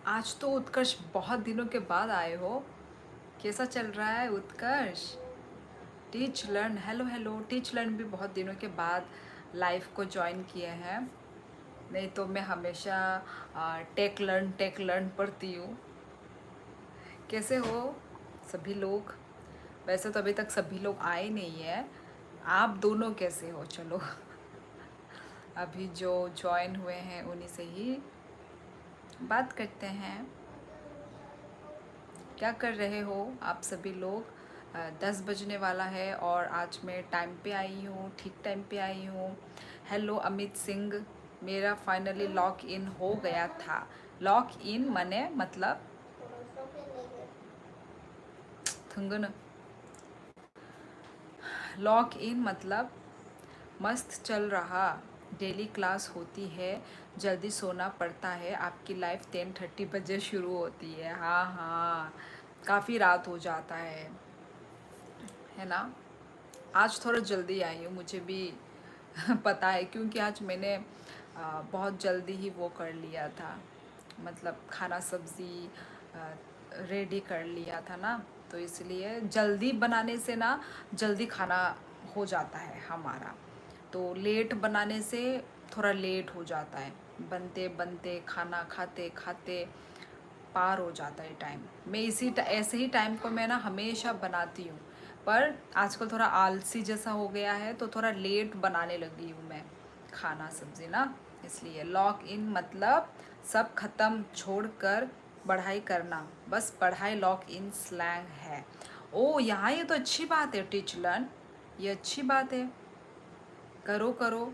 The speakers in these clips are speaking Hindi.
आज तो उत्कर्ष बहुत दिनों के बाद आए हो। कैसा चल रहा है Utkarsh? Teach learn, hello hello. Teach learn भी बहुत दिनों के बाद लाइव को ज्वाइन किए हैं। नहीं तो मैं हमेशा टेक लर्न पढ़ती हूँ। कैसे हो सभी लोग? वैसे तो अभी तक सभी लोग आए नहीं है। आप दोनों कैसे हो? चलो अभी जो ज्वाइन हुए हैं उन्हीं से ही बात करते हैं। क्या कर रहे हो आप सभी लोग? 10 बजने वाला है और आज मैं टाइम पे आई हूँ, ठीक टाइम पे आई हूँ। हेलो अमित सिंह, मेरा फाइनली लॉक इन हो गया था। लॉक इन मने मतलब थंगन, लॉक इन मतलब मस्त चल रहा। डेली क्लास होती है, जल्दी सोना पड़ता है। आपकी लाइफ 10:30 बजे शुरू होती है। हाँ हाँ, काफ़ी रात हो जाता है ना। आज थोड़ा जल्दी आई हूँ, मुझे भी पता है, क्योंकि आज मैंने बहुत जल्दी ही वो कर लिया था। मतलब खाना सब्ज़ी रेडी कर लिया था ना, तो इसलिए जल्दी बनाने से ना जल्दी खाना हो जाता है हमारा। तो लेट बनाने से थोड़ा लेट हो जाता है। बनते बनते खाना खाते खाते पार हो जाता है टाइम। मैं ऐसे ही टाइम को मैं ना हमेशा बनाती हूँ, पर आजकल थोड़ा आलसी जैसा हो गया है तो थोड़ा लेट बनाने लगी हूँ मैं खाना सब्ज़ी ना। इसलिए लॉक इन मतलब सब खत्म छोड़कर पढ़ाई करना। बस पढ़ाई लॉक इन स्लैंग है। ओ यहाँ, ये तो अच्छी बात है टीच लर्न, ये अच्छी बात है। करो करो,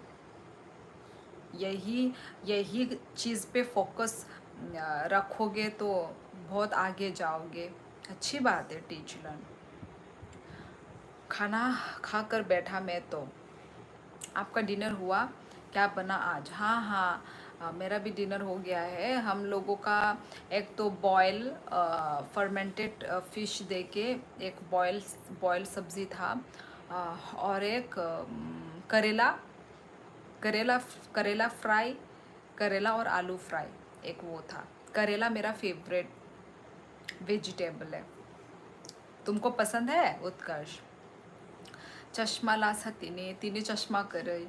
यही यही चीज़ पे फोकस रखोगे तो बहुत आगे जाओगे। अच्छी बात है टीच लर्न। खाना खाकर बैठा मैं तो। आपका डिनर हुआ? क्या बना आज? हाँ हाँ, मेरा भी डिनर हो गया है। हम लोगों का एक तो बॉयल फर्मेंटेड फिश दे के एक बॉयल बॉयल सब्ज़ी था। और एक करेला करेला करेला फ्राई, करेला और आलू फ्राई, एक वो था। करेला मेरा फेवरेट वेजिटेबल है। तुमको पसंद है उत्कर्ष? चष्मा लासा तिने तिने चष्मा करय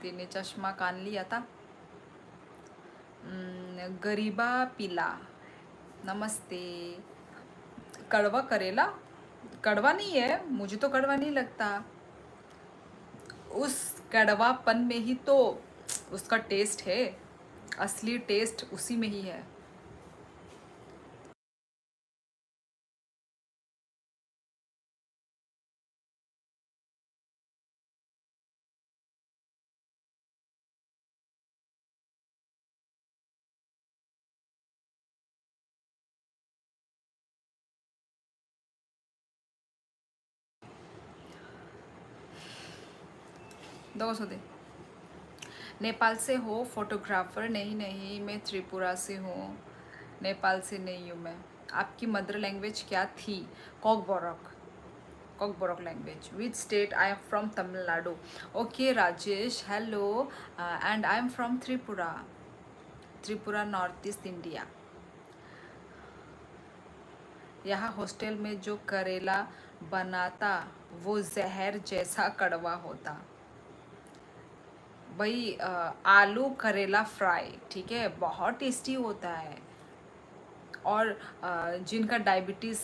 तिने चष्मा कान लिया था। गरीबा पिला, नमस्ते। कड़वा करेला? कड़वा नहीं है, मुझे तो कड़वा नहीं लगता। उस कड़वापन में ही तो उसका टेस्ट है। असली टेस्ट उसी में ही है। दो सौ दे। नेपाल से हो फोटोग्राफर? नहीं नहीं, मैं त्रिपुरा से हूँ, नेपाल से नहीं हूँ मैं। आपकी मदर लैंग्वेज क्या थी? Kokborok, Kokborok language. Which state? I am from Tamil Nadu. Okay Rajesh, hello. And I am from Tripura, Tripura north east India. यहाँ हॉस्टल में जो करेला बनाता वो जहर जैसा कड़वा होता। वही आलू करेला फ्राई, ठीक है, बहुत टेस्टी होता है। और जिनका डायबिटीज़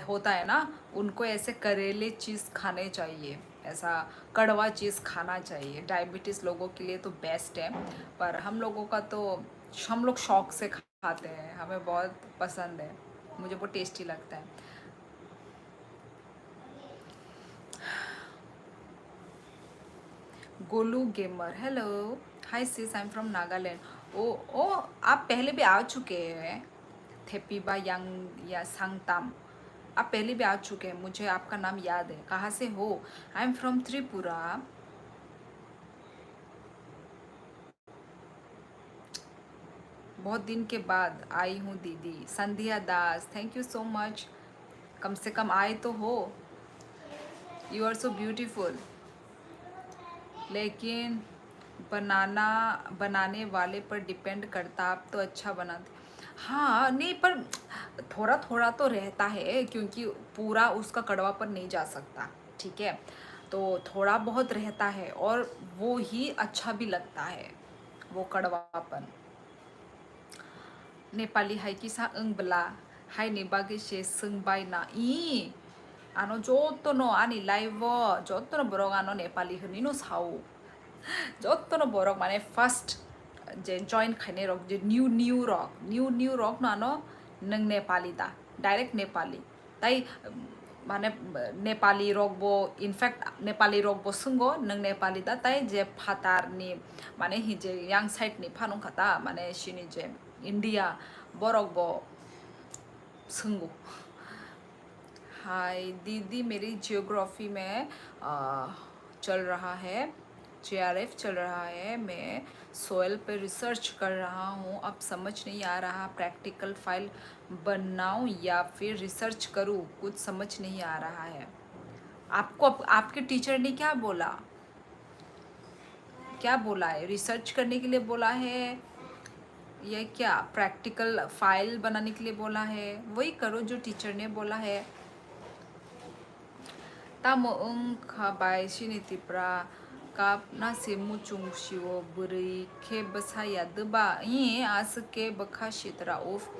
होता है ना, उनको ऐसे करेले चीज़ खाने चाहिए। ऐसा कड़वा चीज़ खाना चाहिए, डायबिटीज़ लोगों के लिए तो बेस्ट है। पर हम लोगों का तो, हम लोग शौक से खाते हैं, हमें बहुत पसंद है, मुझे बहुत टेस्टी लगता है। Golu gamer, hello. Hi sis, I am from Nagaland. ओ ओ, आप पहले भी आ चुके हैं। थेपीबा यांग या सांगताम, आप पहले भी आ चुके हैं, मुझे आपका नाम याद है। कहाँ से हो? I am from Tripura. बहुत दिन के बाद आई हूँ दीदी। Sandhya Das, thank you so much. कम से कम आए तो हो। You are so beautiful. लेकिन बनाना बनाने वाले पर डिपेंड करता, आप तो अच्छा बनाते। हाँ नहीं, पर थोड़ा थोड़ा तो रहता है, क्योंकि पूरा उसका कड़वापन नहीं जा सकता, ठीक है। तो थोड़ा बहुत रहता है, और वो ही अच्छा भी लगता है, वो कड़वापन। नेपाली हाइकिसा 응블라 हाइनि बागेशे सोंबायना 이 아노 조또노 아니 라이버 조또노 보러 가노 नेपाली हनिनो साउ जोत्तोनो बोरक माने फर्स्ट जे जॉइन खाने रक जे न्यू रक नानो नंग नेपाली दा डायरेक्ट नेपाली ताई माने नेपाली रक बो इनफैक्ट नेपाली रक बो सुंगो नंग नेपाली दा ताई जे फातार नि माने हिजे यांग साइड नि फानुं खाता माने शिनि जे इंडिया बोरक बो सुंगो। हाय दीदी, मेरी जियोग्राफी में चल रहा है, जेआरएफ चल रहा है, मैं सोयल पे रिसर्च कर रहा हूँ। अब समझ नहीं आ रहा प्रैक्टिकल फाइल बनाऊँ या फिर रिसर्च करूँ, कुछ समझ नहीं आ रहा है। आपको आपके टीचर ने क्या बोला, क्या बोला है? रिसर्च करने के लिए बोला है या क्या प्रैक्टिकल फाइल बनाने के लिए बोला है? वही करो जो टीचर ने बोला है। तामो खाबाय सिनितिप्रा काप नासे मुचुंग शिवो बुरी के बसाया दबा ये आस के बखा शितरा उफ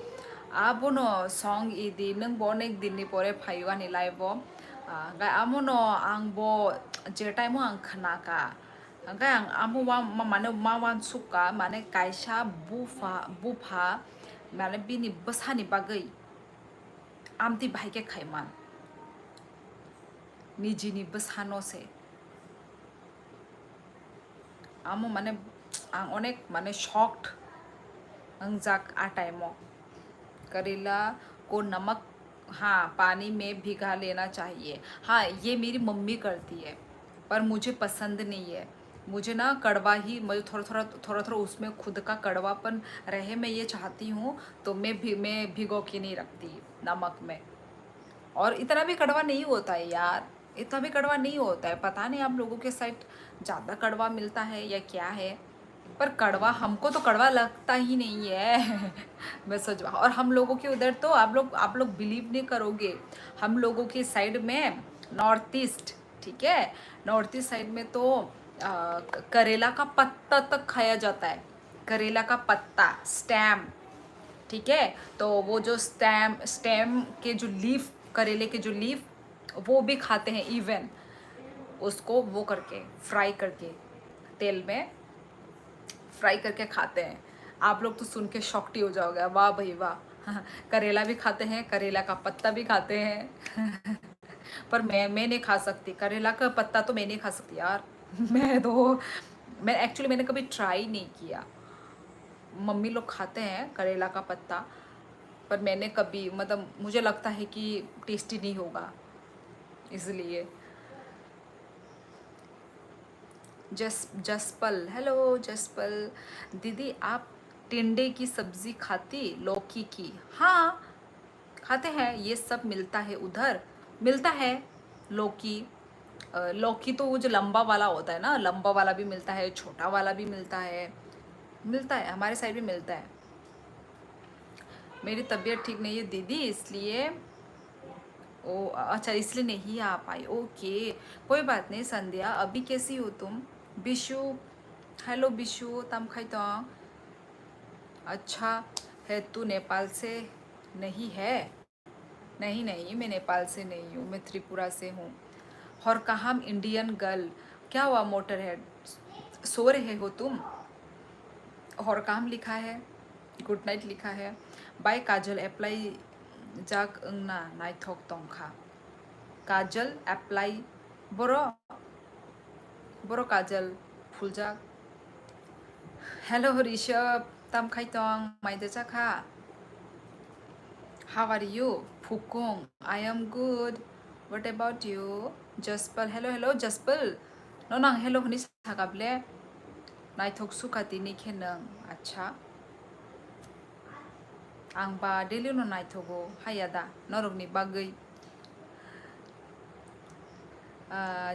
आबोनो सॉन्ग इदी नंग बोनेक दिननि परे फायुआनि लाइव गा आमोनो आंबो जे टाइमो आं खनाका गा आं आमो वा माने मावान सुका माने कायसा बुफा माने बिनि बसानि बागै आमति भाइके खाइमान निजिनि बसानो से आमो माने आं अनेक माने शॉक्ड अंजाक आ टाइमो करेला को नमक, हाँ पानी में भिगा लेना चाहिए। हाँ ये मेरी मम्मी करती है, पर मुझे पसंद नहीं है। मुझे ना कड़वा ही, मुझे थोड़ा उसमें खुद का कड़वापन रहे, मैं ये चाहती हूँ। तो मैं भिगो के नहीं रखती नमक में। और इतना भी कड़वा नहीं होता है यार, इतना भी कड़वा नहीं होता है। पता नहीं आप लोगों के साइड ज़्यादा कड़वा मिलता है या क्या है, पर कड़वा हमको तो कड़वा लगता ही नहीं है। मैं सच, और हम लोगों के उधर तो आप लोग बिलीव नहीं करोगे, हम लोगों के साइड में नॉर्थ ईस्ट, ठीक है, नॉर्थ ईस्ट साइड में तो करेला का पत्ता तक खाया जाता है। करेला का पत्ता, स्टेम, ठीक है। तो वो जो स्टेम के जो लीफ, करेले के जो लीफ, वो भी खाते हैं। इवन उसको वो करके फ्राई करके तेल में फ्राई करके खाते हैं। आप लोग तो सुन के शॉक्ड ही हो जाओगे, वाह भाई वाह। करेला भी खाते हैं, करेला का पत्ता भी खाते हैं। पर मैं नहीं खा सकती करेला का पत्ता, तो मैं नहीं खा सकती यार। मैं एक्चुअली मैंने कभी ट्राई नहीं किया। मम्मी लोग खाते हैं करेला का पत्ता, पर मैंने कभी, मतलब मुझे लगता है कि टेस्टी नहीं होगा, इसलिए। जसपल, हेलो जसपल दीदी, आप टिंडे की सब्जी खाती, लौकी की? हाँ खाते हैं, ये सब मिलता है उधर, मिलता है लौकी। लौकी तो वो जो लंबा वाला होता है ना, लंबा वाला भी मिलता है, छोटा वाला भी मिलता है, मिलता है, हमारे साइड भी मिलता है। मेरी तबीयत ठीक नहीं है दीदी, इसलिए। ओ अच्छा, इसलिए नहीं आ पाई, ओके। कोई बात नहीं संध्या, अभी कैसी हो तुम? बिशु, हेलो बिशु तम खाई तो। अच्छा है, तू नेपाल से नहीं है? नहीं नहीं, मैं नेपाल से नहीं हूँ, मैं त्रिपुरा से हूँ। और कहाँ इंडियन गर्ल, क्या हुआ मोटर हेड, सो रहे हो तुम? और काम लिखा है, गुड नाइट लिखा है। बाय काजल अप्लाई जाक ना नाइथक तंखा, काजल अप्लाई बरो बरो काजल फुलजाक। हेलो ऋषभ तम खाइतों माइदे जाखा, हाउ आर यू? फुकुंग, I am good, what about you? Jaspal, hello hello Jaspal, no ना हेलो हनी सागाबले नाइथक सुखाती निखे नंग। अच्छा आंबा डेली नो नाइथगो हाया दा नरकनि बागै।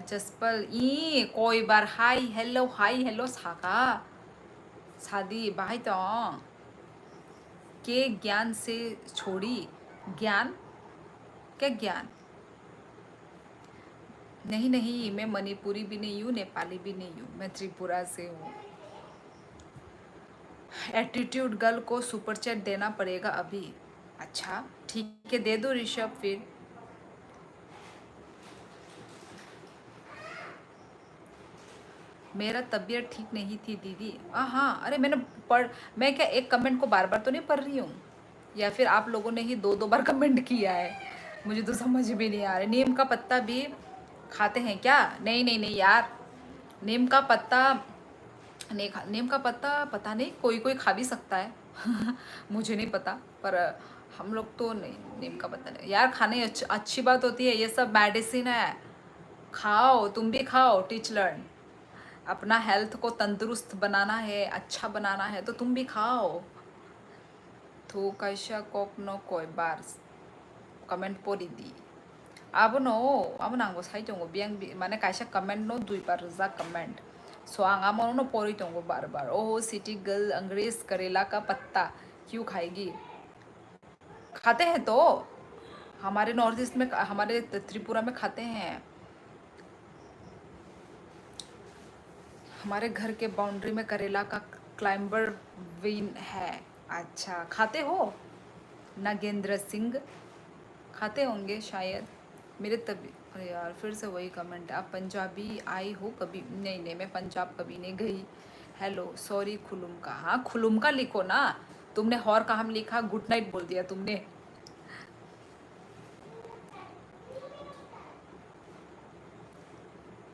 जसपल ई कोई बार हाई हेलो साका सादी बाई तो के ज्ञान से छोड़ी ज्ञान क्या ज्ञान नहीं नहीं मैं मणिपुरी भी नहीं हूँ नेपाली भी नहीं हूँ मैं त्रिपुरा से हूँ एटीट्यूड गर्ल को सुपर चैट देना पड़ेगा अभी अच्छा ठीक है दे दो ऋषभ फिर मेरा तबीयत ठीक नहीं थी दीदी हाँ अरे मैं क्या एक कमेंट को बार बार तो नहीं पढ़ रही हूँ या फिर आप लोगों ने ही दो दो बार कमेंट किया है मुझे तो समझ भी नहीं आ रहा नीम का पत्ता भी खाते हैं क्या नहीं नहीं नहीं यार नीम का पत्ता नहीं खा नीम का पत्ता पता नहीं कोई कोई खा भी सकता है मुझे नहीं पता पर हम लोग तो नहीं नीम का पत्ता नहीं यार खाने अच्छी बात होती है ये सब मेडिसिन है खाओ तुम भी खाओ टीच लर्न अपना हेल्थ को तंदुरुस्त बनाना है अच्छा बनाना है तो तुम भी खाओ तो कैसा कोक नो कोई बार कमेंट पढ़ी दी अब नो अब नांगो साइ दंगो बियां माने कैसा कमेंट नो दुई बार जा कमेंट सो आंगा मनो नो पढ़ी दंगो बार बार ओहो सिटी गर्ल अंग्रेज करेला का पत्ता क्यों खाएगी खाते हैं तो हमारे नॉर्थ ईस्ट में हमारे त्रिपुरा में खाते हैं हमारे घर के बाउंड्री में करेला का क्लाइंबर विन है अच्छा खाते हो नागेंद्र सिंह खाते होंगे शायद मेरे तभी अरे यार फिर से वही कमेंट आप पंजाबी आई हो कभी नहीं नहीं मैं पंजाब कभी नहीं गई हेलो सॉरी खुलुम का हाँ खुलुम का लिखो ना तुमने हौर का हम लिखा गुड नाइट बोल दिया तुमने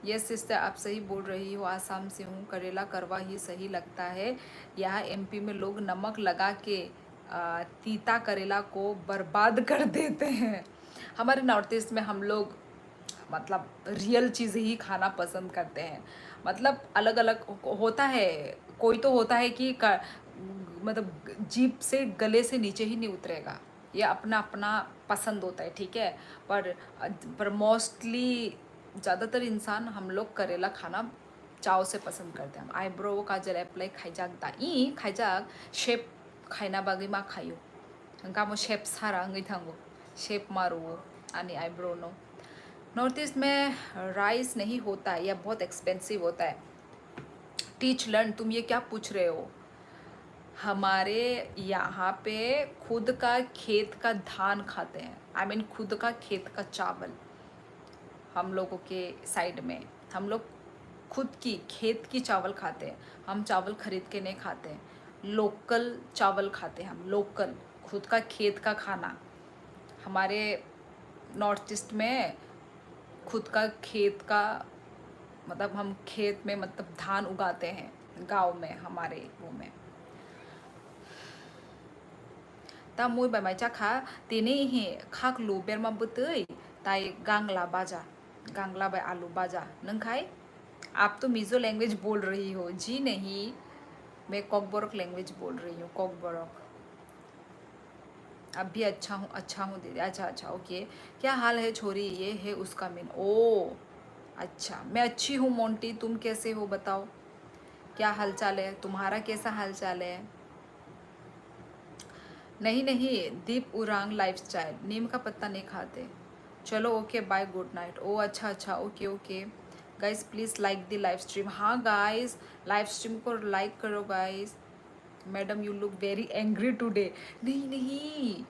यस सिस्टर आप सही बोल रही हो आसाम से हूँ करेला करवा ही सही लगता है यहाँ एमपी में लोग नमक लगा के तीता करेला को बर्बाद कर देते हैं हमारे नॉर्थ ईस्ट में हम लोग मतलब रियल चीज़ ही खाना पसंद करते हैं मतलब अलग अलग होता है कोई तो होता है कि मतलब जीभ से गले से नीचे ही नहीं उतरेगा ये अपना अपना पसंद होता है ठीक है पर मोस्टली ज़्यादातर इंसान हम लोग करेला खाना चाव से पसंद करते हैं आईब्रो काजल एप्लाई खाइजाक दा ई खाइजाक शेप खाइना बागै मा खायो गामो शेप सारा अंगै थांगो शेप मारो आनी आईब्रो नो नॉर्थ ईस्ट में राइस नहीं होता है या बहुत एक्सपेंसिव होता है टीच लर्न तुम ये क्या पूछ रहे हो हमारे यहाँ पे खुद का खेत का धान खाते हैं आई मीन खुद का खेत का चावल हम लोगों के साइड में हम लोग खुद की खेत की चावल खाते हैं हम चावल खरीद के नहीं खाते हैं लोकल चावल खाते हैं हम लोकल खुद का खेत का खाना हमारे नॉर्थ ईस्ट में खुद का खेत का मतलब हम खेत में मतलब धान उगाते हैं गांव में हमारे वो में ता मुई बायचा खा तेने ही खाक लू बेरमा बुतई ताई गांगला बाय आलू बाजा नंखाई आप तो मिज़ो लैंग्वेज बोल रही हो जी नहीं मैं कॉकबोरक लैंग्वेज बोल रही हूँ कॉकबोरक अब भी अच्छा हूँ दीदी अच्छा ओके क्या हाल है छोरी ये है उसका मीन ओ अच्छा मैं अच्छी हूँ मोंटी तुम कैसे हो बताओ क्या हालचाल है तुम्हारा कैसा हालचाल है नहीं नहीं दीप उरांग लाइफस्टाइल नीम का पत्ता नहीं खाते चलो ओके बाय गुड नाइट ओ अच्छा okay okay guys please like the live stream हाँ गाइस लाइव स्ट्रीम को लाइक करो guys madam you look very angry today नहीं नहीं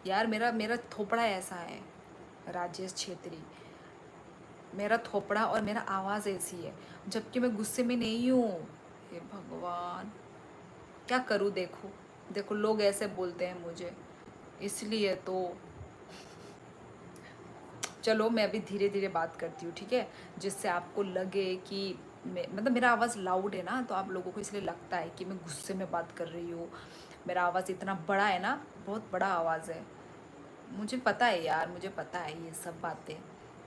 यार मेरा मेरा थोपड़ा ऐसा है राजेश छेत्री मेरा थोपड़ा और मेरा आवाज़ ऐसी है जबकि मैं गुस्से में नहीं हूँ हे भगवान क्या करूँ देखो देखो लोग ऐसे बोलते हैं मुझे इसलिए तो चलो मैं अभी धीरे धीरे बात करती हूँ ठीक है जिससे आपको लगे कि मतलब मेरा आवाज़ लाउड है ना तो आप लोगों को इसलिए लगता है कि मैं गुस्से में बात कर रही हूँ मेरा आवाज़ इतना बड़ा है ना बहुत बड़ा आवाज़ है मुझे पता है यार मुझे पता है ये सब बातें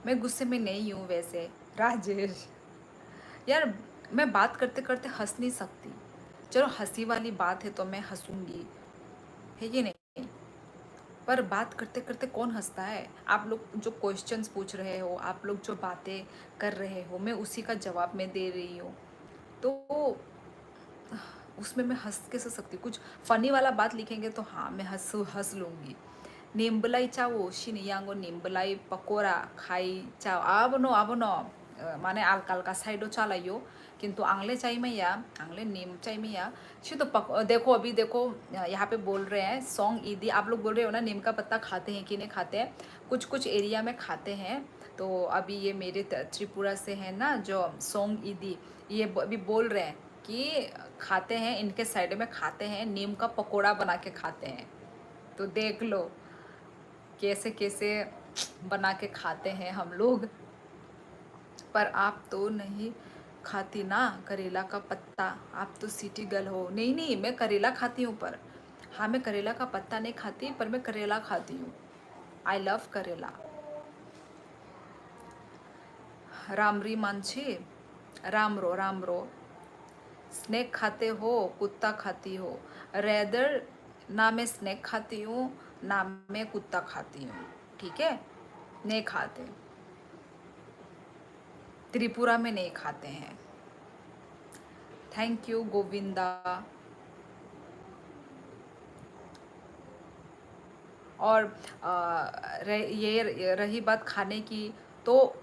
मैं गुस्से में नहीं हूँ वैसे राजेश यार मैं बात करते करते हंस नहीं सकती चलो हंसी वाली बात है तो मैं हंसूंगी है कि नहीं पर बात करते करते कौन हंसता है? आप लोग जो क्वेश्चंस पूछ रहे हो, आप लोग जो बातें कर रहे हो, मैं उसी का जवाब मैं दे रही हूँ। तो उसमें मैं हंस कैसे सकती? कुछ फनी वाला बात लिखेंगे तो हाँ मैं हंस लूँगी। निम्बलाई चाओ शिनी यांगो निम्बलाई पकोड़ा खाई चाओ आबनो आबनो माने आलका आलका साइडो चालाइयो किंतु आंगले चाई मैया आंगले नीम चाई मैया शी तो देखो अभी देखो यहाँ पे बोल रहे हैं सॉन्ग ईदी। आप लोग बोल रहे हो ना नीम का पत्ता खाते हैं कि नहीं खाते हैं? कुछ कुछ एरिया में खाते हैं। तो अभी ये मेरे त्रिपुरा से है ना जो सॉन्ग ईदी, ये अभी बोल रहे हैं कि खाते हैं, इनके साइड में खाते हैं, नीम का पकोड़ा बना के खाते हैं। तो देख लो कैसे कैसे बना के खाते हैं हम लोग। पर आप तो नहीं खाती ना करेला का पत्ता, आप तो सिटी गर्ल हो। नहीं नहीं, मैं करेला खाती हूँ पर हाँ मैं करेला का पत्ता नहीं खाती, पर मैं करेला खाती हूँ। आई लव करेला। रामरी मांझी राम रो स्नैक खाते हो कुत्ता खाती हो? रेदर ना मैं स्नैक खाती हूँ ना मैं कुत्ता खाती हूँ, ठीक है? नहीं खाते, त्रिपुरा में नहीं खाते हैं। Thank you Govinda. और ये रही बात खाने की, तो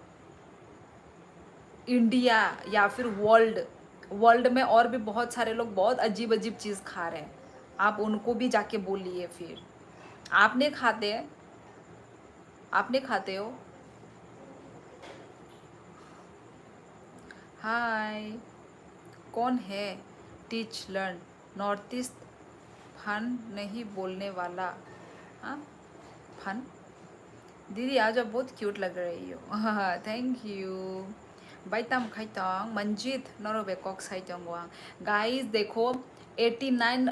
इंडिया या फिर वर्ल्ड वर्ल्ड में और भी बहुत सारे लोग बहुत अजीब अजीब चीज़ खा रहे हैं। आप उनको भी जाके बोलिए फिर। आप नहीं खाते? आप नहीं खाते हो? हाय, कौन है? Teach learn north east fun नहीं बोलने वाला। हाँ, फन। दीदी आज आप बहुत क्यूट लग रही हो। हाँ थैंक यू। बाइतम खाइतोंग मंजित नरोबे कॉक साइतोंग गाइस देखो 89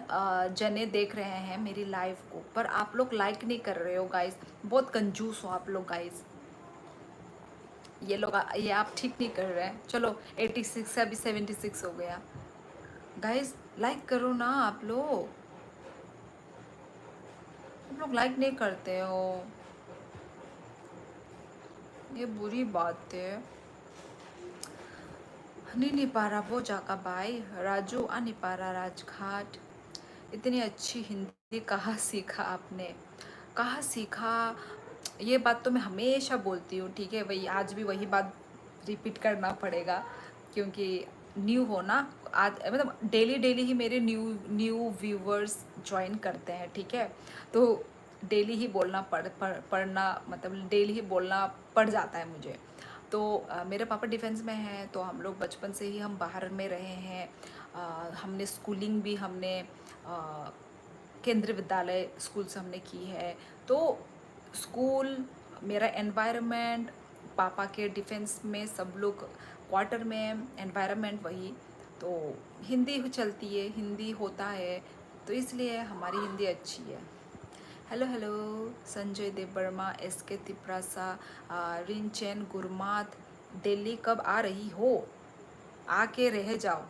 जने देख रहे हैं मेरी लाइव को, पर आप लोग लाइक नहीं कर रहे हो गाइस। बहुत कंजूस हो आप लोग गाइस। ये लोग ये आप ठीक नहीं कर रहे हैं। चलो 86 से अभी 76 हो गया। गाइस लाइक करो ना आप लोग लाइक नहीं करते हो, ये बुरी बात है। नहीं पारा वो जाका भाई राजू नहीं पारा राजघाट। इतनी अच्छी हिंदी कहाँ सीखा आपने? कहाँ सीखा? ये बात तो मैं हमेशा बोलती हूँ, ठीक है? वही आज भी वही बात रिपीट करना पड़ेगा क्योंकि न्यू हो ना। आज मतलब डेली डेली ही मेरे न्यू न्यू व्यूवर्स ज्वाइन करते हैं, ठीक है? तो डेली ही बोलना पढ़ना मतलब डेली ही बोलना पड़ जाता है मुझे। तो मेरे पापा डिफेंस में हैं, तो हम लोग बचपन से ही हम बाहर में रहे हैं। हमने स्कूलिंग भी हमने केंद्रीय विद्यालय स्कूल से हमने की है। तो स्कूल मेरा एनवायरनमेंट, पापा के डिफेंस में सब लोग क्वार्टर में एनवायरनमेंट वही, तो हिंदी चलती है, हिंदी होता है, तो इसलिए हमारी हिंदी अच्छी है। हेलो हेलो संजय देव वर्मा, एस के तिपरासा, रिंचेन गुरमात, दिल्ली कब आ रही हो? आके रह जाओ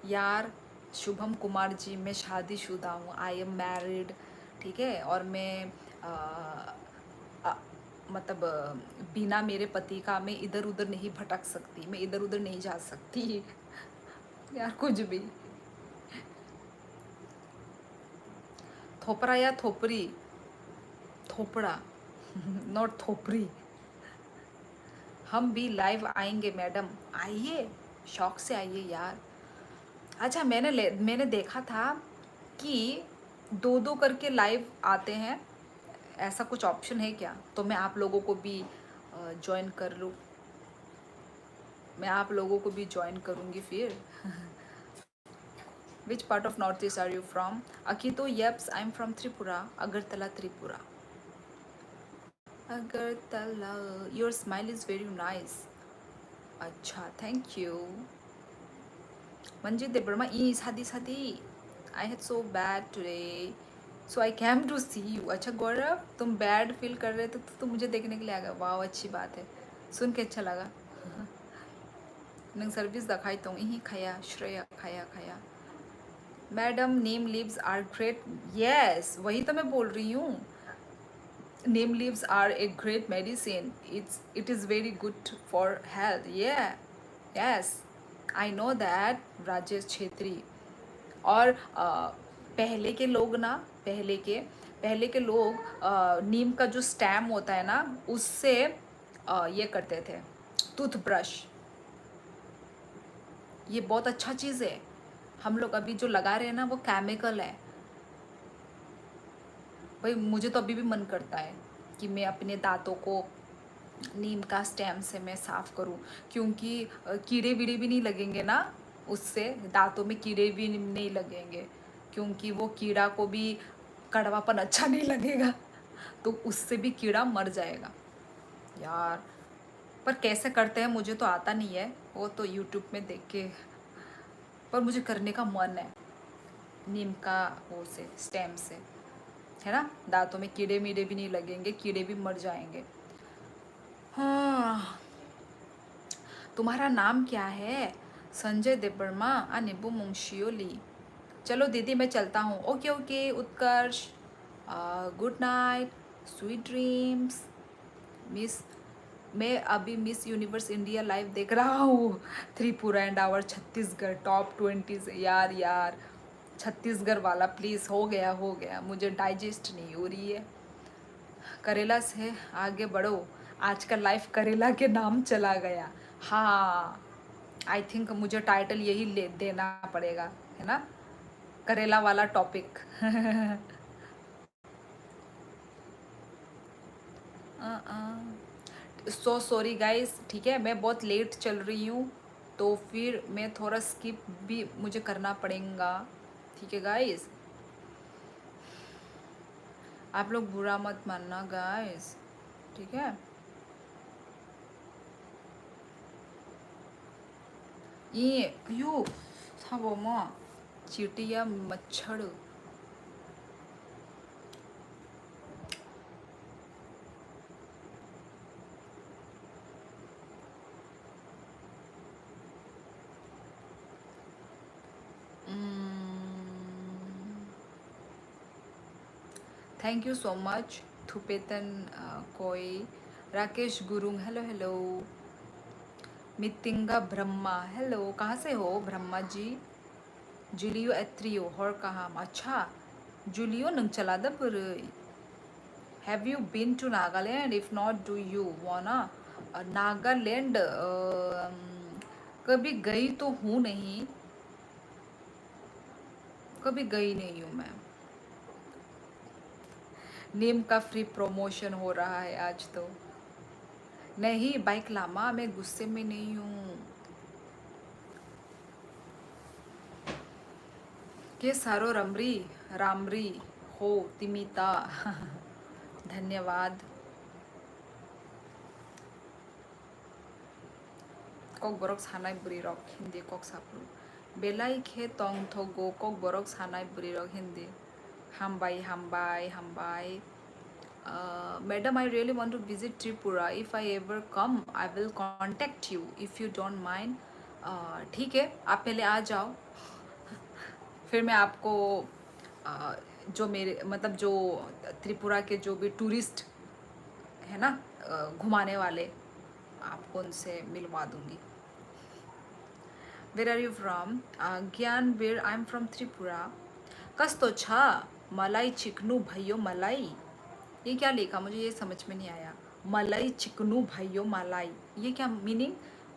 यार। शुभम कुमार जी, मैं शादीशुदा हूँ, आई एम मैरिड, ठीक है? और मैं आ, आ, मतलब बिना मेरे पति का मैं इधर उधर नहीं भटक सकती, मैं इधर उधर नहीं जा सकती। यार कुछ भी। थोपरा या थोपरी? थोपड़ा नॉट थोपरी। हम भी लाइव आएंगे मैडम, आइए, शौक से आइए यार। अच्छा मैंने देखा था कि दो दो करके लाइव आते हैं, ऐसा कुछ ऑप्शन है क्या? तो मैं आप लोगों को भी ज्वाइन कर लूँ, मैं आप लोगों को भी ज्वाइन करूँगी फिर। Which part of north east are you from? Akito yups I am from Tripura, Agartala Tripura. Agartala, your smile is very nice. अच्छा थैंक यू। मंजित देवर्मा ई शादी शादी, I had so bad today so I came to see you. अच्छा गौरव, तुम बैड फील कर रहे थे तो तुम मुझे देखने के लिए आ गए। वाह अच्छी बात है, सुन के अच्छा लगा। नंग सर्विस दखाई तो यही खाया श्रेया खाया खाया। Madam neem leaves are great, yes वही तो मैं बोल रही हूँ। Neem leaves are a great medicine. It is very good for health. Yeah, yes, I know that, Rajesh Chhetri. और पहले के लोग ना, पहले के लोग नीम का जो स्टेम होता है ना, उससे ये करते थे, टूथब्रश। ये बहुत अच्छा चीज़ है। हम लोग अभी जो लगा रहे हैं ना, वो केमिकल है। भाई मुझे तो अभी भी मन करता है कि मैं अपने दांतों को नीम का स्टेम से मैं साफ़ करूं, क्योंकि कीड़े वीड़े भी नहीं लगेंगे ना, उससे दांतों में कीड़े भी नहीं लगेंगे, क्योंकि वो कीड़ा को भी कड़वापन अच्छा नहीं लगेगा, तो उससे भी कीड़ा मर जाएगा यार। पर कैसे करते हैं मुझे तो आता नहीं है, वो तो यूट्यूब में देख के, पर मुझे करने का मन है नीम का वो से स्टेम से, है ना, दांतों में कीड़े मीड़े भी नहीं लगेंगे, कीड़े भी मर जाएंगे। हाँ, तुम्हारा नाम क्या है? संजय देवर्मा अनिबू मुंशियोली। चलो दीदी मैं चलता हूँ। Okay okay Utkarsh, good night, sweet dreams. Miss, मैं अभी मिस यूनिवर्स इंडिया लाइव देख रहा हूँ। Tripura and our Chhattisgarh top 20 से। यार यार छत्तीसगढ़ वाला प्लीज़, हो गया, मुझे डाइजेस्ट नहीं हो रही है। करेला से आगे बढ़ो, आज का लाइफ करेला के नाम चला गया। हाँ, आई थिंक मुझे टाइटल यही ले देना पड़ेगा, है ना, करेला वाला टॉपिक। सो सॉरी गाइस, ठीक है, मैं बहुत लेट चल रही हूँ, तो फिर मैं थोड़ा स्किप भी मुझे करना पड़ेगा, ठीक है गाइस, आप लोग बुरा मत मानना गाइस, ठीक है। ये यू था वो माँ, चींटियाँ मच्छर। Thank you so much Thupten कोई, Rakesh Gurung, hello hello, Mitinga Brahma, hello, कहाँ से हो ब्रह्मा जी? जूलियो एत्रियो हर कहाँ, अच्छा जूलियो नंग चला दबर। Have you been to Nagaland? If not do you wanna Nagaland? कभी गई तो हूँ नहीं, कभी गई नहीं हूँ मैं। नीम का फ्री प्रमोशन हो रहा है आज तो। नहीं बाइक लामा, मैं गुस्से में नहीं हूँ। के सारो रमरी रामरी हो तिमिता। धन्यवाद। कक बरक सानाय बुरी रक हिंदी कक साप्रु बेलाई खे तंग थगो कक बरक सानाय बुरी रक हिंदी हामबाय हामबाय हामबाय। Madam, I really want to visit Tripura. If I ever come, I will contact you if you don't mind. ठीक है, आप पहले आ जाओ, फिर मैं आपको जो मेरे मतलब जो त्रिपुरा के जो भी टूरिस्ट है ना, घुमाने वाले, आपको उनसे मिलवा दूंगी। Where are you from? Gyan where, I am from Tripura. कस तो छा मलाई चिकनू भैयो मलाई, ये क्या लिखा मुझे ये समझ में नहीं आया। मलाई चिकनू भाइयों मलाई, ये क्या मीनिंग?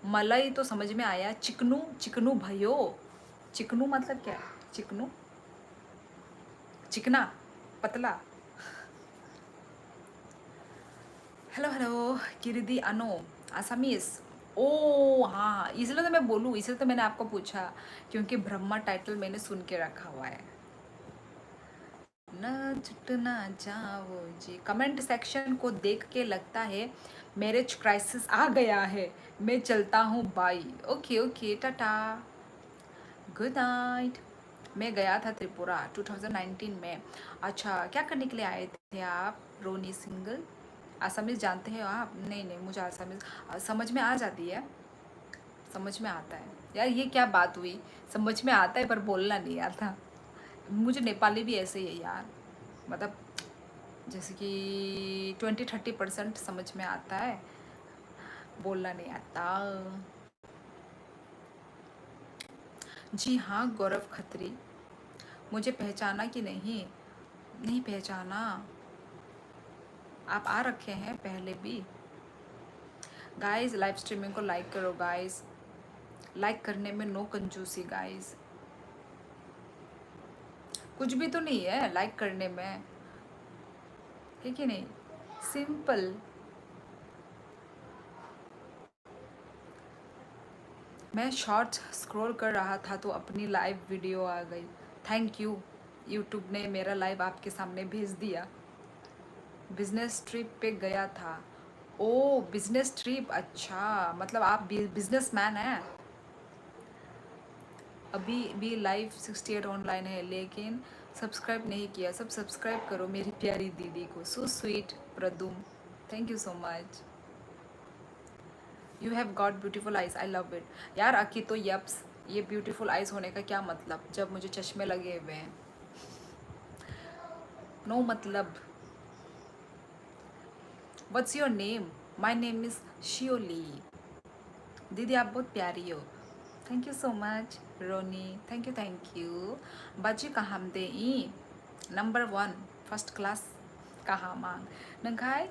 मलाई तो समझ में आया, चिकनू चिकनू भाइयों, चिकनू मतलब क्या? चिकनू चिकना पतला। हेलो हेलो किरिदी अनो आसामीस। ओ हाँ, इसलिए तो मैं बोलूँ, इसलिए तो मैंने आपको पूछा, क्योंकि ब्रह्मा टाइटल मैंने सुन के रखा हुआ है। न छुटना जाओ जी। कमेंट सेक्शन को देख के लगता है मैरिज क्राइसिस आ गया है, मैं चलता हूँ bye. Okay okay tata, good night. मैं गया था त्रिपुरा 2019 में। अच्छा क्या करने के लिए आए थे आप? रोनी सिंगल, आसामीज जानते हैं आप? नहीं नहीं, मुझे आसामीज समझ में आ जाती है, समझ में आता है यार। ये क्या बात हुई, समझ में आता है पर बोलना नहीं आता। मुझे नेपाली भी ऐसे ही है यार, मतलब जैसे कि 20-30% समझ में आता है, बोलना नहीं आता। जी हाँ गौरव खत्री, मुझे पहचाना कि नहीं? नहीं पहचाना। आप आ रखे हैं पहले भी। गाइस लाइव स्ट्रीमिंग को लाइक करो गाइस, लाइक करने में नो कंजूसी गाइस, कुछ भी तो नहीं है लाइक करने में, है कि नहीं? सिंपल। मैं शॉर्ट्स स्क्रॉल कर रहा था तो अपनी लाइव वीडियो आ गई। थैंक यू, यूट्यूब ने मेरा लाइव आपके सामने भेज दिया। बिजनेस ट्रिप पे गया था। ओ बिजनेस ट्रिप, अच्छा मतलब आप बिजनेस मैन हैं। अभी भी लाइव 68 ऑनलाइन है लेकिन सब्सक्राइब नहीं किया, सब सब्सक्राइब करो मेरी प्यारी दीदी को। So sweet Pradum, thank you so much. You have got beautiful eyes, I love it. यार अकी तो यप्स, ये ब्यूटीफुल आइज होने का क्या मतलब जब मुझे चश्मे लगे हुए हैं? नो मतलब। What's your name? My name is Shioli. दीदी आप बहुत प्यारी हो। Thank you so much Ronnie, thank you. बाजी कहाँ दे ई नंबर 1 फर्स्ट क्लास कहाँ मांग नंखाई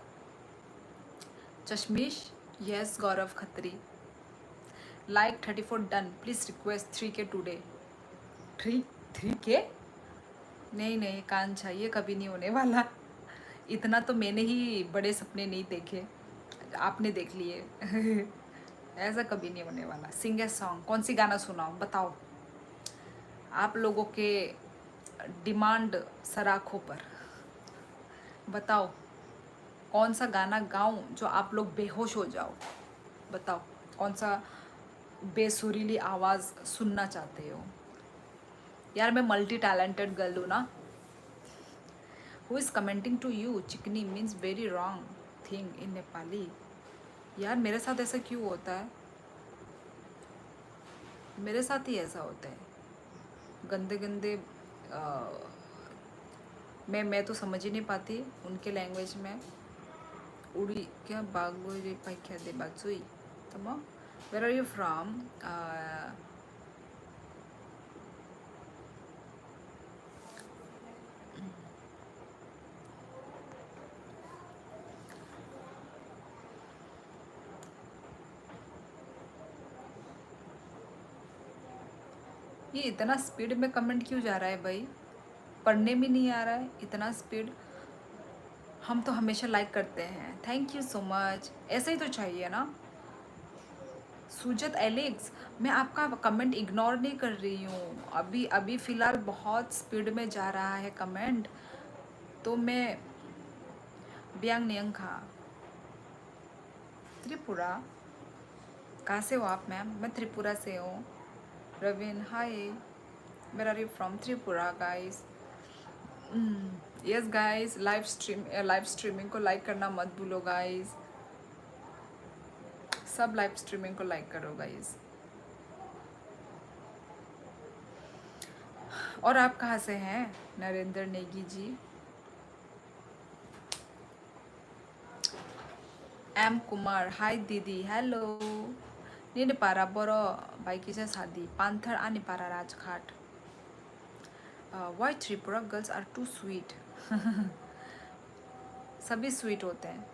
चश्मिश। Yes Gaurav Khatri, like 34 done, please request 3K today. 3K? नहीं नहीं कांचा, ये कभी नहीं होने वाला। इतना तो मैंने ही बड़े सपने नहीं देखे, आपने देख लिए। ऐसा कभी नहीं होने वाला। सिंग ए सॉन्ग, कौन सी गाना सुनाओ बताओ? आप लोगों के डिमांड सराखों पर, बताओ कौन सा गाना गाऊं जो आप लोग बेहोश हो जाओ? बताओ कौन सा बेसुरीली आवाज़ सुनना चाहते हो? यार मैं मल्टी टैलेंटेड गर्ल हूँ ना। Who is commenting to you चिकनी means very wrong thing in Nepali. यार मेरे साथ ऐसा क्यों होता है? मेरे साथ ही ऐसा होता है, गंदे गंदे मैं तो समझ ही नहीं पाती उनके लैंग्वेज में। उड़ी क्या बागोरी पाइख्या दे बाजुई तमो। Where are you from? ये इतना स्पीड में कमेंट क्यों जा रहा है भाई? पढ़ने में नहीं आ रहा है इतना स्पीड। हम तो हमेशा लाइक करते हैं, थैंक यू सो मच। ऐसे ही तो चाहिए ना। सुजत एलेक्स, मैं आपका कमेंट इग्नोर नहीं कर रही हूँ, अभी अभी फ़िलहाल बहुत स्पीड में जा रहा है कमेंट, तो मैं ब्यांग नियंग खा। त्रिपुरा? कहाँ से हो आप मैम? मैं त्रिपुरा से हूँ। Raveen hi, where are you from? Tripura guys. Yes guys, live streaming को लाइक करना मत भूलो गाइस, सब लाइव स्ट्रीमिंग को लाइक करो गाइस। और आप कहाँ से हैं नरेंद्र नेगी जी? एम कुमार हाय दीदी, हेलो। नीने पारा बरो बाइकी से शादी पांथर आनी पारा Rajghat. Why Tripura girls are too sweet? सभी स्वीट होते हैं।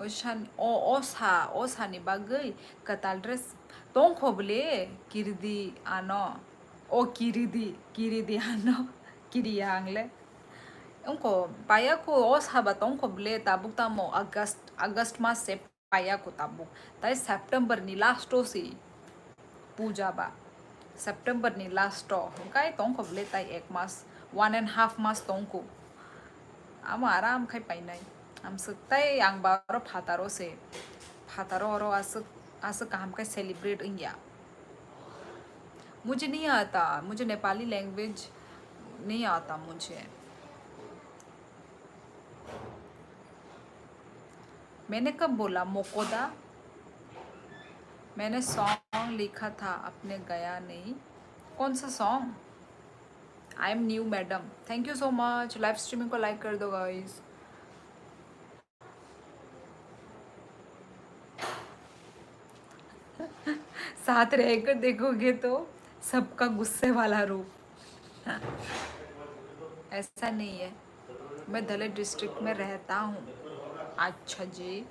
ओशान ओ ओसा ओसानी बागै कताल ड्रेस तों खोबले किरदी आनो ओ किरिदी आनो किरिया आंगले उनको पाया को ओसा बताऊं खोबले ताबुक तामो अगस्त मास से पाया को ताबुक ताई सितंबर नी लास्टो से पूजा बा सितंबर नी लास्टो काय तों खोबले ताई 1.5 मास तों को आम आराम खाई पाइनाई हम सकताई आंग बारो फातारो से फातारो और आस काम का सेलिब्रेट इंडिया। मुझे नहीं आता, मुझे नेपाली लैंग्वेज नहीं आता मुझे। मैंने कब बोला मोकोदा? मैंने सॉन्ग लिखा था अपने, गया नहीं। कौन सा song? I am new madam, thank you so much. Live streaming को लाइक कर दो गाइस। साथ रहकर देखोगे तो सबका गुस्से वाला रूप। ऐसा नहीं है, मैं दलित डिस्ट्रिक्ट में रहता हूँ। अच्छा जी,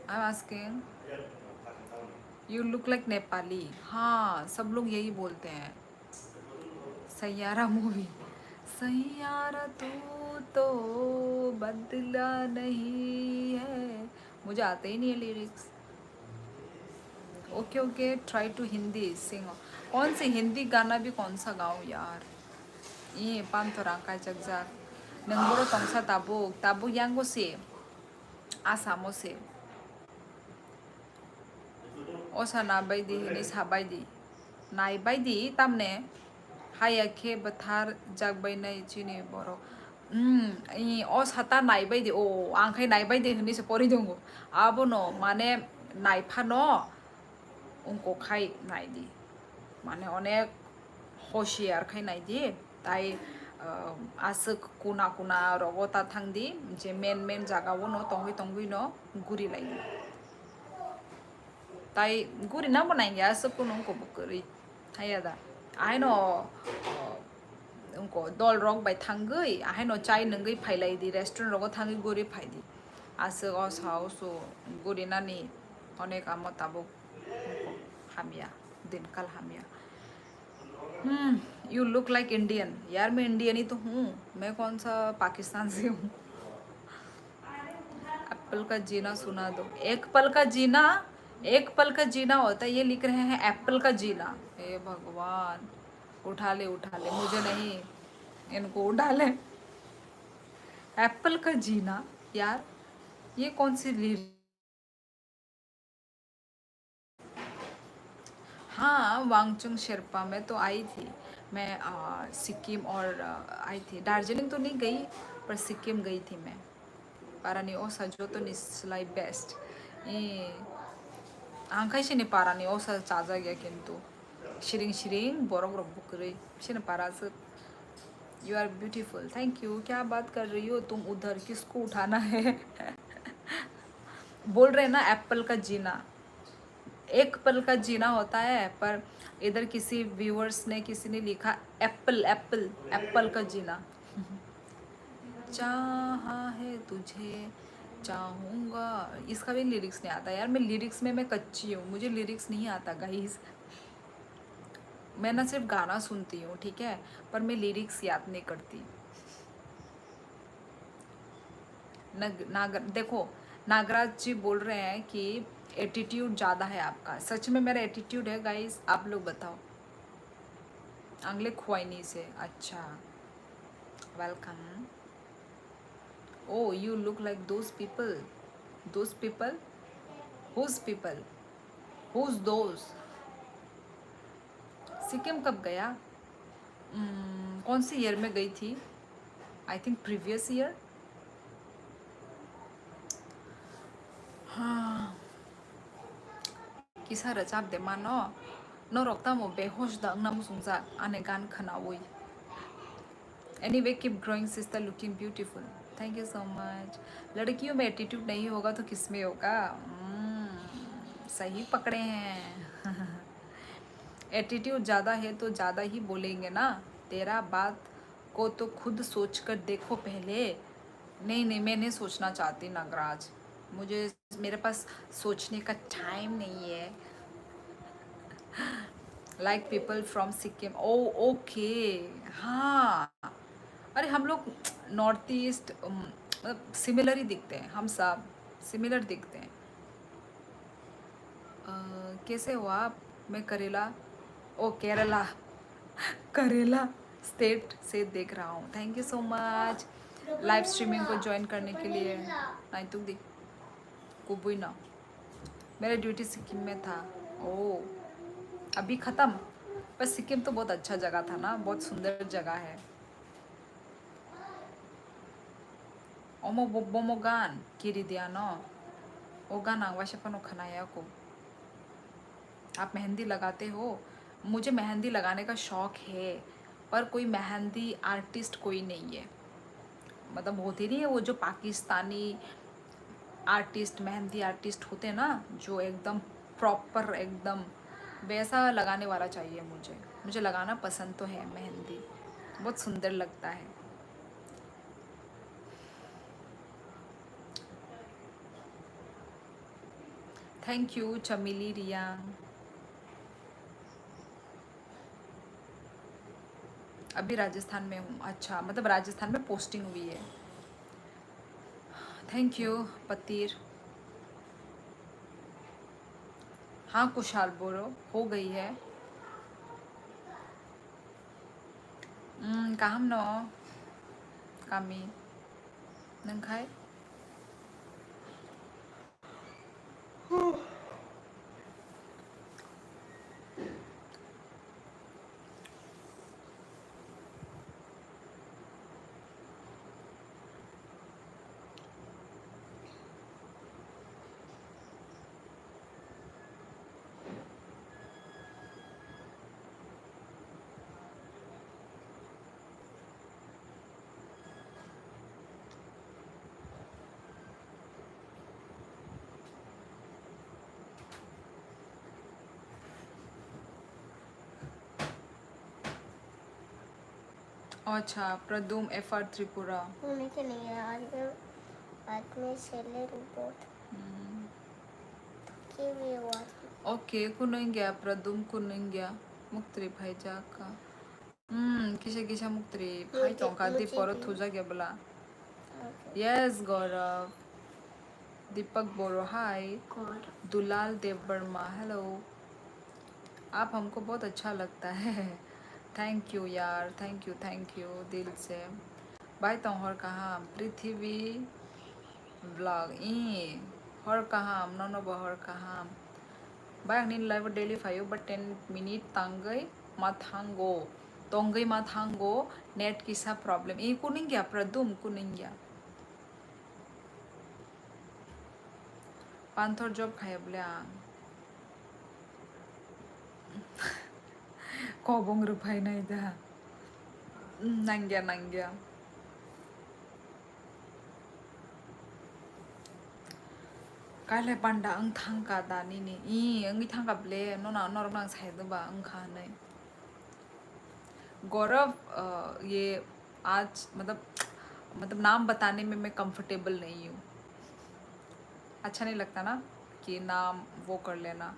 I am asking you look like Nepali. हाँ, सब लोग यही बोलते हैं। सैयारा मूवी, सैयारा तू तो बदला नहीं है। मुझे आते ही नहीं है lyrics. Okay okay, try to Hindi sing. कौन सी हिंदी गाना भी कौन सा गाऊँ यार? ये पान तो राका जगजाग नंगबरो तंगसा ताबुक ताबुक यांगो से आसामो से ओसा ना बायदि हिनि सा बायदि नाय बायदि तामने हायाखे बोथार जागबायनाय चिनि बर' इ असाता नाय बायदि ओ आंखाय नाय बायदि हिनिसो परि दंगो आबो न माने नायफा न उनको खाय नायदि माने अनेक होशियार खाय नायदि ताई आसो कुना कुना रगता थांदि जे मेन मेन जागावो न तंगै तंगै न गुरि लायदि ताई गुरि ना बनाएंगे आसो कुनो उनको बुकरी हायादा आइ न उनको दल रग बाय थांगै आहाय न चाय नंगै फायलायदि रेस्टुरेंट रगो थांगै गुरि फायदि आसो असाव सो गुरि नानि अनेक आमताबो हामिया दिनकाल हामिया। You look like Indian. यार मैं इंडियन ही तो हूँ, मैं कौन सा पाकिस्तान से हूँ। एप्पल का जीना सुना दो। एक पल का जीना, एक पल का जीना होता है, ये लिख रहे हैं एप्पल का जीना। हे भगवान, उठा ले मुझे नहीं, इनको उठा ले। एप्पल का जीना यार, ये कौन सी ली? हाँ, वांगचुंग शेरपा में तो आई थी मैं। सिक्किम और आई थी, दार्जिलिंग तो नहीं गई पर सिक्किम गई थी मैं। पारानी ओसा जो तो निस्लाई बेस्ट ये आंखाय से पारानी ओसा चाजा गया किंतु शिरिंग शिरिंग बोरंग रब बुकरे से पारा से। You are beautiful, thank you. क्या बात कर रही हो तुम उधर, किसको उठाना है? बोल रहे हैं ना एप्पल का जीना, एक पल का जीना होता है, पर इधर किसी व्यूअर्स ने किसी ने लिखा एप्पल एप्पल एप्पल का जीना। चाहा है तुझे चाहूँगा, इसका भी लिरिक्स नहीं आता यार। मैं लिरिक्स में मैं कच्ची हूँ, मुझे लिरिक्स नहीं आता गाइस। मैं ना सिर्फ गाना सुनती हूँ, ठीक है, पर मैं लिरिक्स याद नहीं करती। देखो, नागराज जी बोल रहे हैं कि एटीट्यूड ज़्यादा है आपका। सच में मेरा एटीट्यूड है गाइस? आप लोग बताओ। आंगले खुआइनी से, अच्छा, welcome. Oh, you look like those people. Those people? Whose people? Who's those? Sikkim कब गया? कौन सी ईयर में गई थी? I think previous year. हाँ, किसा रचाप दे मा न रक्ता मो बेहोश दा ना मुसुंजा आने गान खनावई। Anyway, keep growing sister, looking beautiful. Thank you so much. लड़कियों में एटीट्यूड नहीं होगा तो किस में होगा? सही पकड़े हैं। एटीट्यूड ज़्यादा है तो ज़्यादा ही बोलेंगे ना। तेरा बात को तो खुद सोच कर देखो पहले। नहीं नहीं, मैं नहीं सोचना चाहती नागराज, मुझे मेरे पास सोचने का टाइम नहीं है। Like people from Sikkim, oh okay. हाँ, अरे हम लोग नॉर्थ ईस्ट मतलब सिमिलर ही दिखते हैं, हम सब सिमिलर दिखते हैं। कैसे हो आप? मैं करेला, ओ केरला, करेला स्टेट से देख रहा हूँ। Thank you so much live streaming को ज्वाइन करने के लिए। नहीं तू दी कुबुई ना, मेरा ड्यूटी सिक्किम में था। ओ, अभी ख़त्म? पर सिक्किम तो बहुत अच्छा जगह था ना, बहुत सुंदर जगह है। ओमो बोमो गान किरी दिया नो, ओ गान आवाशपन खनाया को। आप मेहंदी लगाते हो? मुझे मेहंदी लगाने का शौक़ है, पर कोई मेहंदी आर्टिस्ट कोई नहीं है। मतलब होती नहीं है वो जो पाकिस्तानी आर्टिस्ट, मेहंदी आर्टिस्ट होते हैं ना, जो एकदम प्रॉपर एकदम वैसा लगाने वाला चाहिए मुझे। मुझे लगाना पसंद तो है मेहंदी, बहुत सुंदर लगता है। थैंक यू चमेली रिया। अभी राजस्थान में हूँ। अच्छा, मतलब राजस्थान में पोस्टिंग हुई है। Thank you Patir. हाँ कुशाल बोलो, हो गई है। काहम न कामी नंखाय। अच्छा, प्रदुम एफआर त्रिपुरा। होने के नहीं है आज में सेले रिपोर्ट के भी हुआ था। ओके कुनंग्या प्रदुम कुनंग्या मुक्तरी भाई जाका किसे किसे मुक्तरी भाई चौंका दी परत हो जा गया बोला। यस गौरव। दीपक बोरो हाय। दुलाल देव वर्मा हेलो। आप हमको बहुत अच्छा लगता है। थैंक यू यार, थैंक यू दिल से। भाई तो हर कहाँ पृथ्वी ब्लॉग ई हर कहाँ नो बहर कहाँ बाय नीन लाइव डेली 5 but 10 minute तंगई माथांगो नेट किसा प्रॉब्लम ई कुनिंग गया प्रदुम कुनिंग गया पांथर जॉब खाए बोले कबंग रुपाई नहीं था नंग्या काले पांडा अंग थांका दानी ने ई अंगी थांका ब्ले नोना नॉर्मल साइड बा अंग खाने गौरव ये आज मतलब नाम बताने में मैं कंफर्टेबल नहीं हूँ। अच्छा नहीं लगता ना कि नाम वो कर लेना,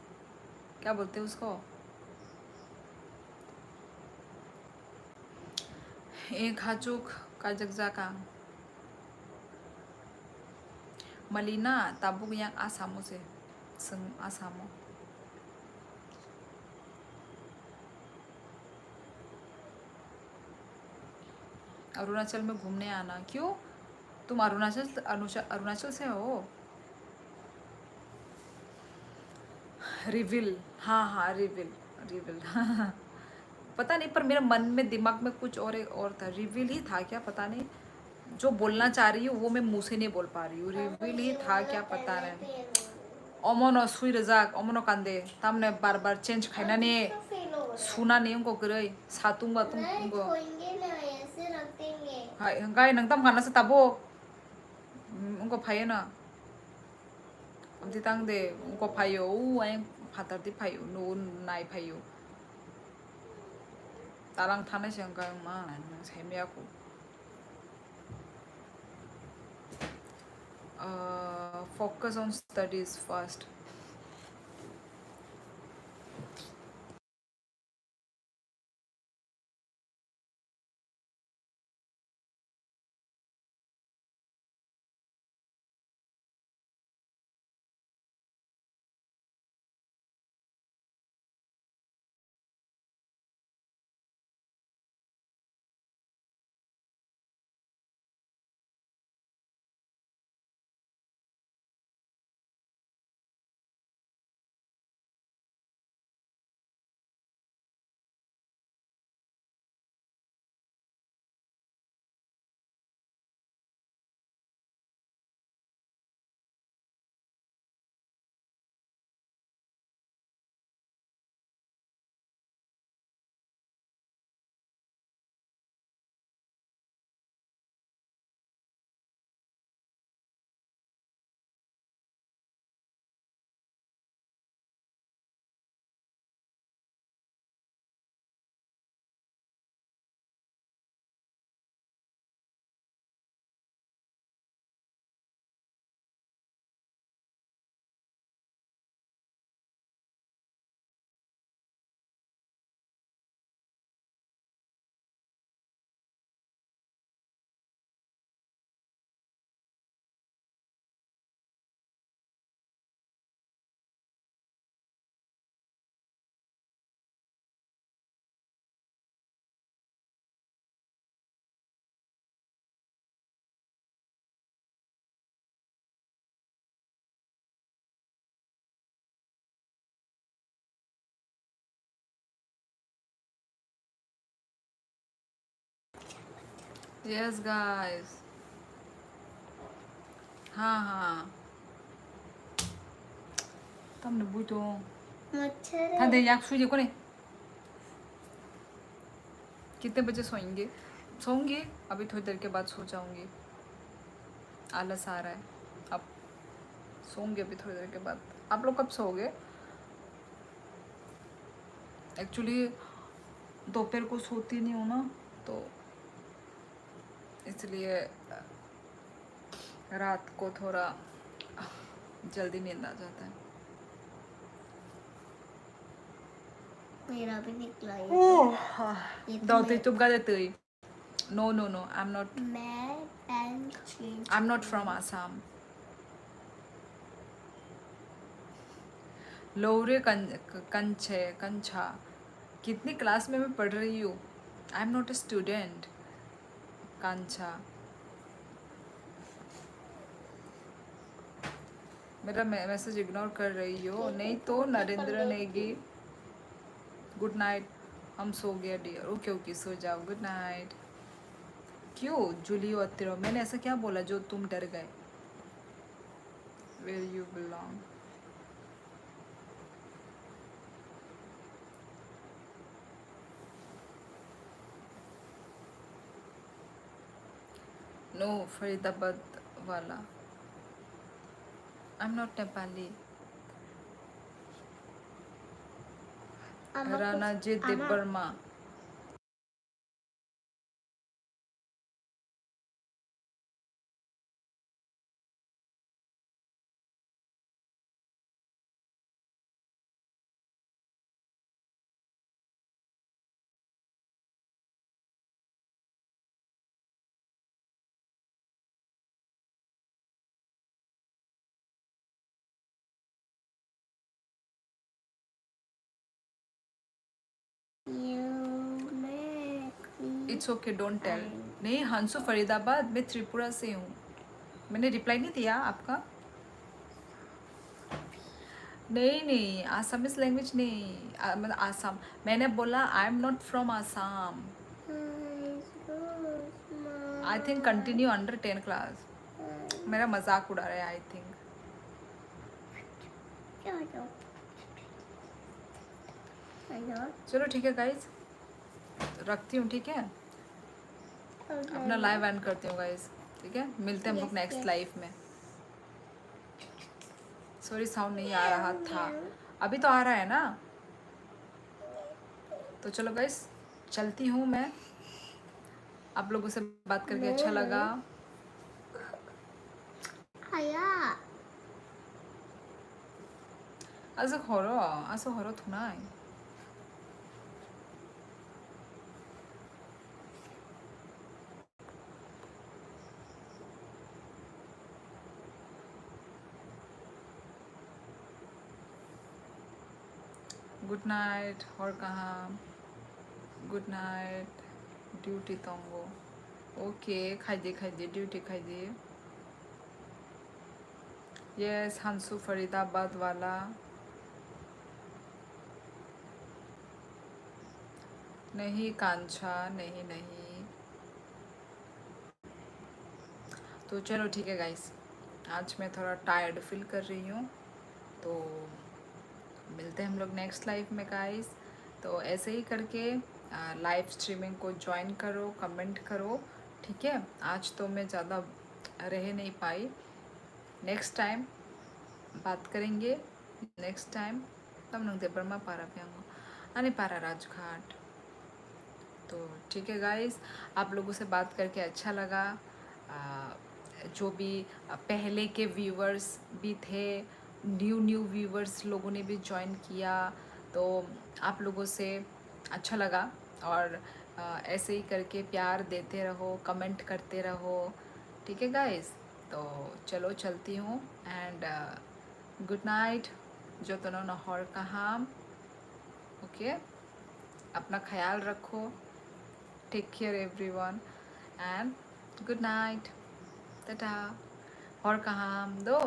क्या बोलते हैं उसको, एक हाचुक का जगजा का मलिना ताबुक yang आसामो से संग आसामो। अरुणाचल में घूमने आना। क्यों, तुम अरुणाचल से हो? रिविल, हाँ रिविल रिविल पता नहीं, पर मेरे मन में दिमाग में कुछ और एक और था। रिविल ही था क्या, पता नहीं। जो बोलना चाह रही हूँ वो मैं मुंह से नहीं बोल पा रही हूँ। रिविल ही था क्या, पता नहीं। ओमोनो सुई रजाक ओमोनो कांदे तामने बार बार चेंज खाना ने सुना नहीं उनको करे सातुंगा तुमको हाय गाय नंगतम खाना से तबो उनको फाये ना अमती तांग दे उनको फायो आई फातर दी फायो नो नाई फायो तालांग थाने से अंका मा सेमिया को focus on studies first. Yes, guys. हाँ हाँ तमने बुझो मच्छर था दे है। याक सुई को नहीं कितने बजे सोएंगे सोऊंगी अभी थोड़ी देर के बाद सो जाऊंगी आलस आ रहा है अब सोऊंगी अभी थोड़ी देर के बाद आप लोग कब सोओगे एक्चुअली दोपहर को सोती नहीं हूँ ना तो इसलिए रात को थोड़ा जल्दी नींद आ जाता है मेरा भी निकला ये ये तो दाउते चुप गा देते नो नो नो मैं पेन चेंज I am not from Assam लोरे कंछे कंछा कितनी क्लास में मैं पढ़ रही हूँ I am not a student कांछा मेरा मैसेज इग्नोर कर रही हो नहीं तो नरेंद्र नेगी गुड नाइट हम सो गया डियर ओके ओके सो जाओ गुड नाइट क्यों जूलियो अत्रो मैंने ऐसा क्या बोला जो तुम डर गए where you belong no Faridabad वाला I am not Nepali Rana ji Dev Varma it's okay don't tell नहीं हंसू फरीदाबाद मैं त्रिपुरा से हूँ मैंने रिप्लाई नहीं दिया आपका नहीं नहीं आसामीज लैंग्वेज नहीं मतलब आसाम मैंने बोला आई am not from Assam I think continue under 10 class मेरा मजाक उड़ा रहा है आई थिंक चलो ठीक है गाइज रखती हूँ ठीक है अपना लाइव एंड करती हूँ गाइज ठीक है मिलते हैं हम लोग नेक्स्ट लाइव में सॉरी साउंड नहीं आ रहा था अभी तो आ रहा है ना तो चलो गाइज चलती हूँ मैं आप लोगों से बात करके अच्छा लगा असं हरो थुना है गुड नाइट और कहाँ गुड नाइट ड्यूटी तंगो ओके खाई दे ड्यूटी खाई दे यस हंसू फरीदाबाद वाला नहीं कांछा नहीं नहीं तो चलो ठीक है गाइस आज मैं थोड़ा टायर्ड फील कर रही हूँ तो मिलते हैं हम लोग नेक्स्ट लाइव में गाइस तो ऐसे ही करके लाइव स्ट्रीमिंग को ज्वाइन करो कमेंट करो ठीक है आज तो मैं ज़्यादा रह नहीं पाई नेक्स्ट टाइम बात करेंगे नेक्स्ट टाइम तब नंगे बर्मा पारा प्यांगो आने पारा राजघाट तो ठीक है गाइस आप लोगों से बात करके अच्छा लगा जो भी पहले के व्यूवर्स भी थे न्यू व्यूवर्स लोगों ने भी ज्वाइन किया तो आप लोगों से अच्छा लगा और ऐसे ही करके प्यार देते रहो कमेंट करते रहो ठीक है गाइस तो चलो चलती हूँ एंड गुड नाइट जो तो नहर कहाम ओके अपना ख्याल रखो take care everyone and good night tata हर kaham do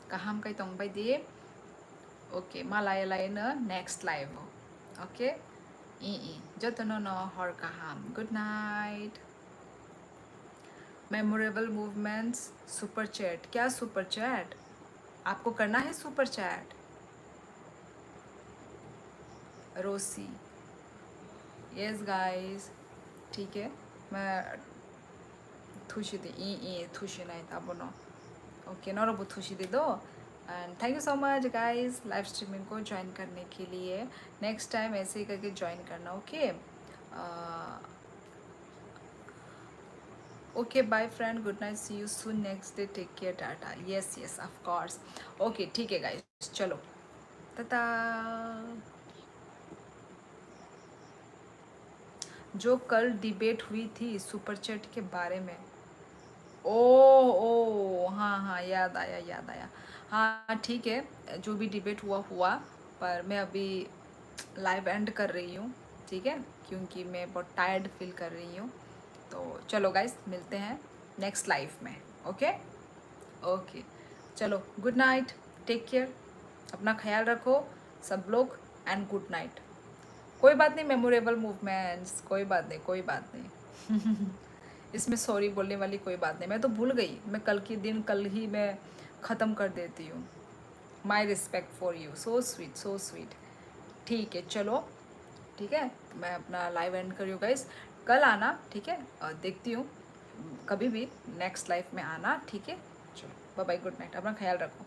kaham kay tong bay di okay malay na next live okay jotono no hor kaham good night memorable movements, super chat. क्या सुपर चैट? आपको करना है super chat? Rosie, yes guys, ठीक है। मैं थुशी दी ई थुशी नहीं था बोनो। ओके नॉरो थुशी दे दो। And thank you so much guys live streaming को ज्वाइन करने के लिए। नेक्स्ट टाइम ऐसे ही करके ज्वाइन करना, okay. Okay bye friend, good night, see you soon next day, take care, tata. Yes yes of course, okay ठीक है गाइस, चलो टाटा। जो कल डिबेट हुई थी सुपर चैट के बारे में, ओ ओ हाँ हाँ याद आया याद आया। हाँ ठीक है, जो भी डिबेट हुआ हुआ, पर मैं अभी लाइव एंड कर रही हूँ, ठीक है, क्योंकि मैं बहुत टायर्ड फील कर रही हूँ। तो चलो गाइस मिलते हैं नेक्स्ट लाइव में, ओके ओके। चलो गुड नाइट, टेक केयर, अपना ख्याल रखो सब लोग, एंड गुड नाइट। कोई बात नहीं, मेमोरेबल मूवमेंट्स, कोई बात नहीं कोई बात नहीं। इसमें सॉरी बोलने वाली कोई बात नहीं, मैं तो भूल गई, मैं कल के दिन कल ही मैं ख़त्म कर देती हूँ। My respect for you, so sweet so sweet. ठीक है चलो, ठीक है, मैं अपना लाइव एंड कर रही हूँ गाइस। कल आना, ठीक है, और देखती हूँ कभी भी नेक्स्ट लाइफ में आना, ठीक है। चलो बाय बाय, गुड नाइट, अपना ख्याल रखो।